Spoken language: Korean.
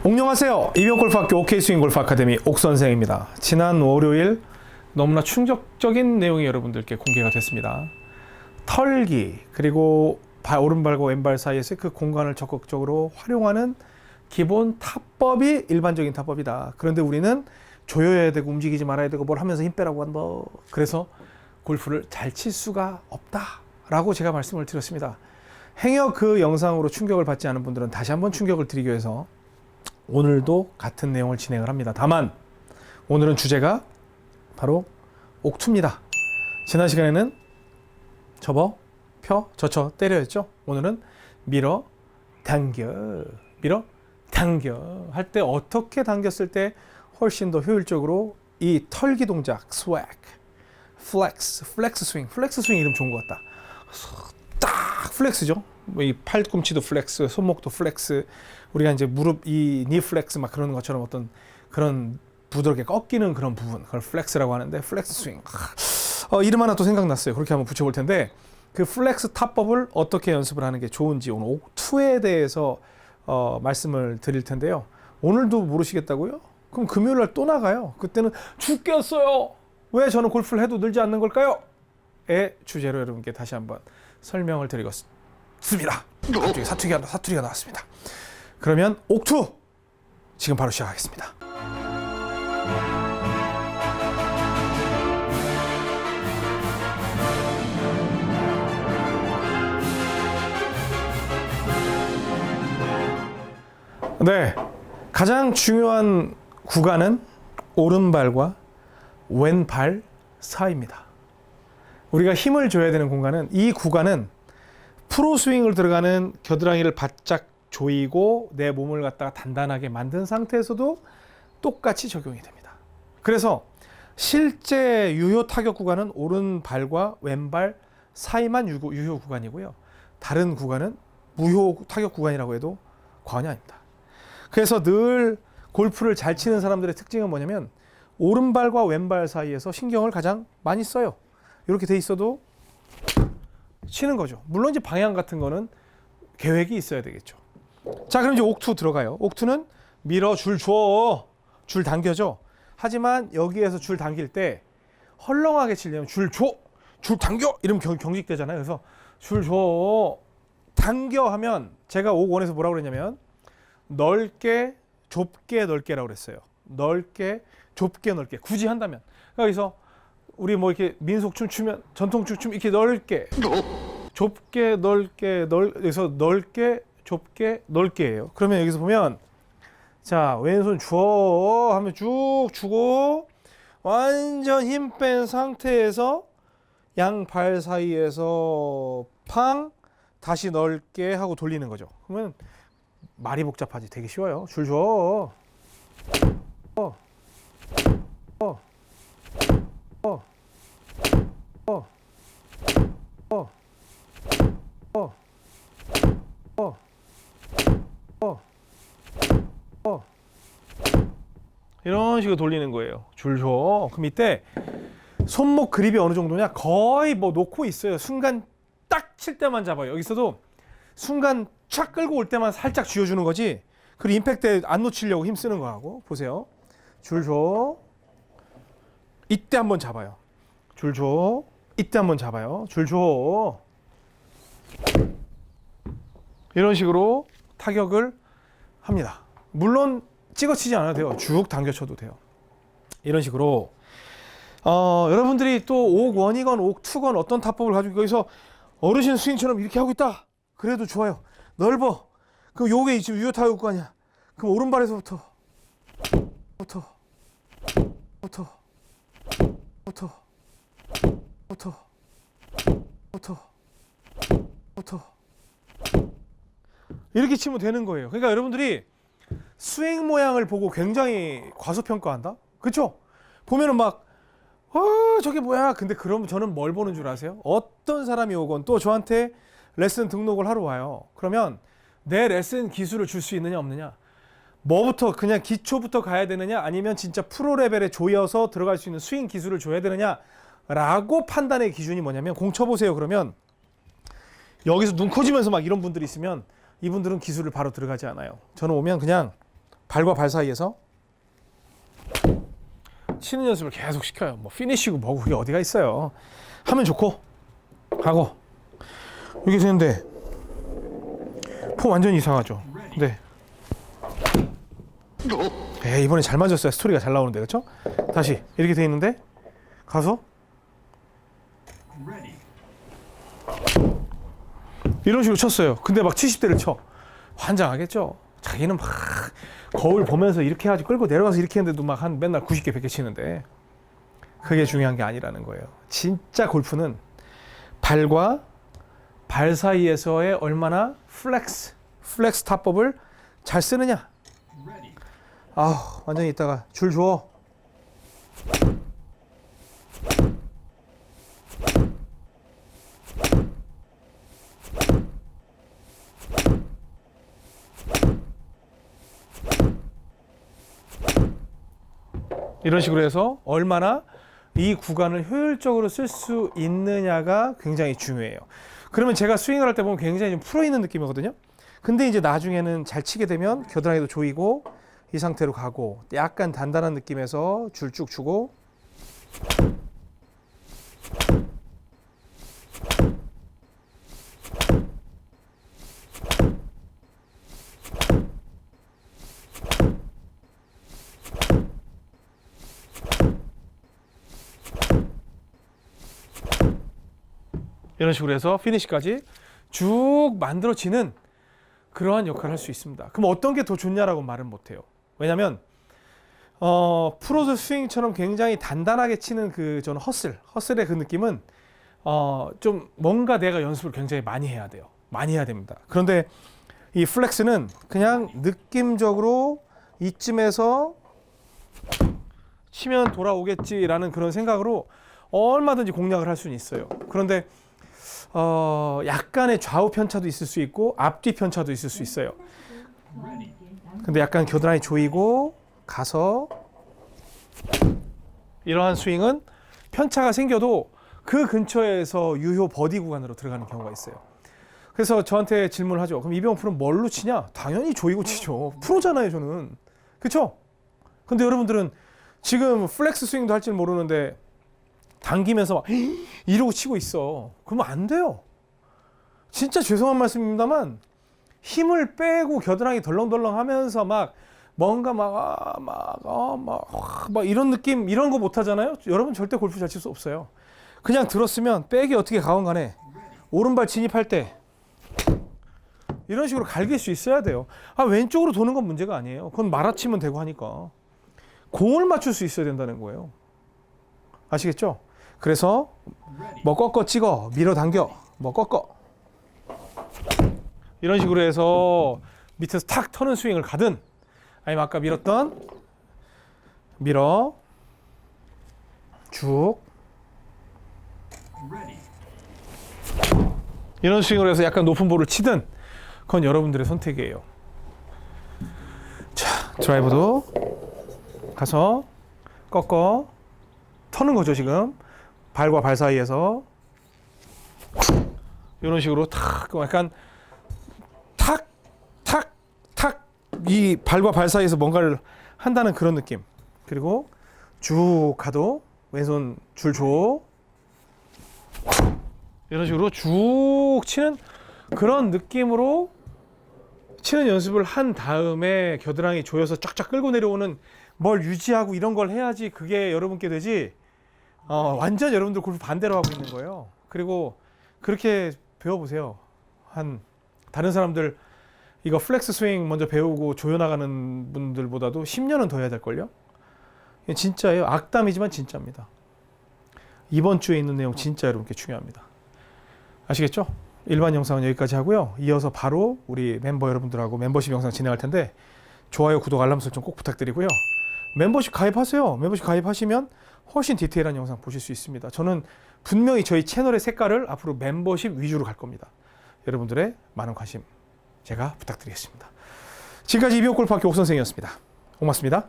안녕하세요. 이병골프학교 OK스윙골프 아카데미 옥선생입니다. 지난 월요일 너무나 충격적인 내용이 여러분들께 공개가 됐습니다. 털기 그리고 오른발과 왼발 사이에서 그 공간을 적극적으로 활용하는 기본 타법이 일반적인 타법이다. 그런데 우리는 조여야 되고 움직이지 말아야 되고 뭘 하면서 힘 빼라고 한다. 그래서 골프를 잘 칠 수가 없다라고 제가 말씀을 드렸습니다. 행여 그 영상으로 충격을 받지 않은 분들은 다시 한번 충격을 드리기 위해서 오늘도 같은 내용을 진행을 합니다. 다만 오늘은 주제가 바로 옥투입니다. 지난 시간에는 접어, 펴, 젖혀, 때려였죠. 오늘은 밀어, 당겨, 밀어, 당겨 할 때 어떻게 당겼을 때 훨씬 더 효율적으로 이 털기 동작, 스웩, 플렉스 스윙 이름 좋은 것 같다. 딱 플렉스죠. 이 팔꿈치도 플렉스, 손목도 플렉스, 우리가 이제 무릎 이 니 플렉스 막 그런 것처럼 어떤 그런 부드럽게 꺾이는 그런 부분, 그걸 플렉스라고 하는데 플렉스 스윙. 이름 하나 또 생각났어요. 그렇게 한번 붙여볼 텐데 그 플렉스 타법을 어떻게 연습을 하는 게 좋은지 오늘 옥투에 대해서 말씀을 드릴 텐데요. 오늘도 모르시겠다고요? 그럼 금요일 날 또 나가요. 그때는 죽겠어요. 왜 저는 골프를 해도 늘지 않는 걸까요? 의 주제로 여러분께 다시 한번 설명을 드리겠습니다. 갑자기 사투리가 나왔습니다. 그러면 옥투 지금 바로 시작하겠습니다. 네, 가장 중요한 구간은 오른발과 왼발 사이입니다. 우리가 힘을 줘야 되는 공간은 이 구간은 프로 스윙을 들어가는 겨드랑이를 바짝 조이고 내 몸을 갖다가 단단하게 만든 상태에서도 똑같이 적용이 됩니다. 그래서 실제 유효 타격 구간은 오른발과 왼발 사이만 유효 구간이고요. 다른 구간은 무효 타격 구간이라고 해도 과언이 아닙니다. 그래서 늘 골프를 잘 치는 사람들의 특징은 뭐냐면 오른발과 왼발 사이에서 신경을 가장 많이 써요. 이렇게 돼 있어도 치는 거죠. 물론 이제 방향 같은 거는 계획이 있어야 되겠죠. 자, 그럼 이제 옥투 들어가요. 옥투는 밀어, 줄 줘, 줄 당겨줘. 하지만 여기에서 줄 당길 때 헐렁하게 치려면 줄 줘, 줄 당겨 이러면 경직되잖아요. 그래서 줄 줘, 당겨 하면 제가 옥1에서 뭐라고 그랬냐면 넓게, 좁게, 넓게라고 그랬어요. 넓게, 좁게, 넓게. 굳이 한다면. 그래서 우리 뭐 이렇게 민속춤 추면 전통춤 이렇게 넓게, 좁게, 넓게, 그래서 넓게, 좁게, 넓게예요. 그러면 여기서 보면 자, 왼손 줘 하면 쭉 주고 완전 힘 뺀 상태에서 양발 사이에서 팡 다시 넓게 하고 돌리는 거죠. 그러면 말이 복잡하지. 되게 쉬워요. 줄 줘. 이런 식으로 돌리는 거예요. 줄 줘. 그럼 이때 손목 그립이 어느 정도냐? 거의 뭐 놓고 있어요. 순간 딱 칠 때만 잡아요. 여기서도 순간 촥 끌고 올 때만 살짝 쥐어주는 거지. 그리고 임팩트에 안 놓치려고 힘 쓰는 거하고. 보세요. 줄 줘. 이때 한번 잡아요. 줄 줘. 이때 한번 잡아요. 줄 줘. 이런 식으로 타격을 합니다. 물론 찍어치지 않아도 돼요. 쭉 당겨쳐도 돼요. 이런 식으로 여러분들이 또 옥1이건 옥2건 어떤 타법을 가지고 여기서 어르신 스윙처럼 이렇게 하고 있다. 그래도 좋아요. 넓어. 그럼 요게 지금 유효 타격 구간이야. 그럼 오른발에서부터 이렇게 치면 되는 거예요. 그러니까 여러분들이 스윙 모양을 보고 굉장히 과소평가한다? 그쵸? 보면은 막 저게 뭐야? 근데 그럼 저는 뭘 보는 줄 아세요? 어떤 사람이 오건 또 저한테 레슨 등록을 하러 와요. 그러면 내 레슨 기술을 줄 수 있느냐 없느냐? 뭐부터 그냥 기초부터 가야 되느냐? 아니면 진짜 프로 레벨에 조여서 들어갈 수 있는 스윙 기술을 줘야 되느냐? 라고 판단의 기준이 뭐냐면 공 쳐보세요. 그러면 여기서 눈 커지면서 막 이런 분들이 있으면 이분들은 기술을 바로 들어가지 않아요. 저는 오면 그냥 발과 발 사이에서 치는 연습을 계속 시켜요. 뭐 피니쉬고 뭐고 그게 어디가 있어요. 하면 좋고 하고 이렇게 되는데 폼 완전히 이상하죠. 네. 이번에 잘 맞았어요. 스토리가 잘 나오는데 그렇죠? 다시 이렇게 돼 있는데 가서 이런 식으로 쳤어요. 근데 막 70대를 쳐. 환장하겠죠. 자기는 막 거울 보면서 이렇게 해가지고 끌고 내려가서 이렇게 했는데도 막 한 맨날 90개 100개 치는데 그게 중요한 게 아니라는 거예요. 진짜 골프는 발과 발 사이에서의 얼마나 플렉스 타법을 잘 쓰느냐. 완전히 있다가 줄 줘. 이런 식으로 해서 얼마나 이 구간을 효율적으로 쓸 수 있느냐가 굉장히 중요해요. 그러면 제가 스윙을 할 때 보면 굉장히 좀 풀어있는 느낌이거든요. 근데 이제 나중에는 잘 치게 되면 겨드랑이도 조이고 이 상태로 가고 약간 단단한 느낌에서 줄 쭉 주고 이런 식으로 해서 피니시까지 쭉 만들어지는 그러한 역할을 할 수 있습니다. 그럼 어떤 게 더 좋냐라고 말은 못해요. 왜냐하면 프로즈 스윙처럼 굉장히 단단하게 치는 저는 허슬의 그 느낌은 좀 뭔가 내가 연습을 굉장히 많이 해야 돼요. 많이 해야 됩니다. 그런데 이 플렉스는 그냥 느낌적으로 이쯤에서 치면 돌아오겠지라는 그런 생각으로 얼마든지 공략을 할 수는 있어요. 그런데 약간의 좌우 편차도 있을 수 있고 앞뒤 편차도 있을 수 있어요. 근데 약간 겨드랑이 조이고 가서 이러한 스윙은 편차가 생겨도 그 근처에서 유효 버디 구간으로 들어가는 경우가 있어요. 그래서 저한테 질문을 하죠. 그럼 이병헌 프로는 뭘로 치냐? 당연히 조이고 치죠. 프로잖아요, 저는. 그렇죠? 근데 여러분들은 지금 플렉스 스윙도 할 줄 모르는데 당기면서 막 이러고 치고 있어. 그러면 안 돼요. 진짜 죄송한 말씀입니다만 힘을 빼고 겨드랑이 덜렁덜렁 하면서 막 뭔가 막 이런 느낌 이런 거 못 하잖아요. 여러분 절대 골프 잘 칠 수 없어요. 그냥 들었으면 백이 어떻게 가건 간에 오른발 진입할 때 이런 식으로 갈길 수 있어야 돼요. 왼쪽으로 도는 건 문제가 아니에요. 그건 말아치면 되고 하니까 공을 맞출 수 있어야 된다는 거예요. 아시겠죠? 그래서 뭐 꺾어 찍어 밀어 당겨 뭐 꺾어 이런 식으로 해서 밑에서 탁 터는 스윙을 가든 아니면 아까 밀었던 밀어 쭉 이런 스윙으로 해서 약간 높은 볼을 치든 그건 여러분들의 선택이에요. 자, 드라이버도 가서 꺾어 터는 거죠. 지금 발과 발 사이에서 이런 식으로 탁 약간 탁 이 발과 발 사이에서 뭔가를 한다는 그런 느낌. 그리고 쭉 가도 왼손 줄 줘. 이런 식으로 쭉 치는 그런 느낌으로 치는 연습을 한 다음에 겨드랑이 조여서 쫙쫙 끌고 내려오는 뭘 유지하고 이런 걸 해야지 그게 여러분께 되지. 완전 여러분들 골프 반대로 하고 있는 거예요. 그리고 그렇게 배워보세요. 다른 사람들 이거 플렉스 스윙 먼저 배우고 조여나가는 분들보다도 10년은 더 해야 될걸요? 진짜예요. 악담이지만 진짜입니다. 이번 주에 있는 내용 진짜 여러분께 중요합니다. 아시겠죠? 일반 영상은 여기까지 하고요. 이어서 바로 우리 멤버 여러분들하고 멤버십 영상 진행할 텐데 좋아요, 구독, 알람 설정 꼭 부탁드리고요. 멤버십 가입하세요. 멤버십 가입하시면 훨씬 디테일한 영상 보실 수 있습니다. 저는 분명히 저희 채널의 색깔을 앞으로 멤버십 위주로 갈 겁니다. 여러분들의 많은 관심 제가 부탁드리겠습니다. 지금까지 이병헌 골프학교 옥선생이었습니다. 고맙습니다.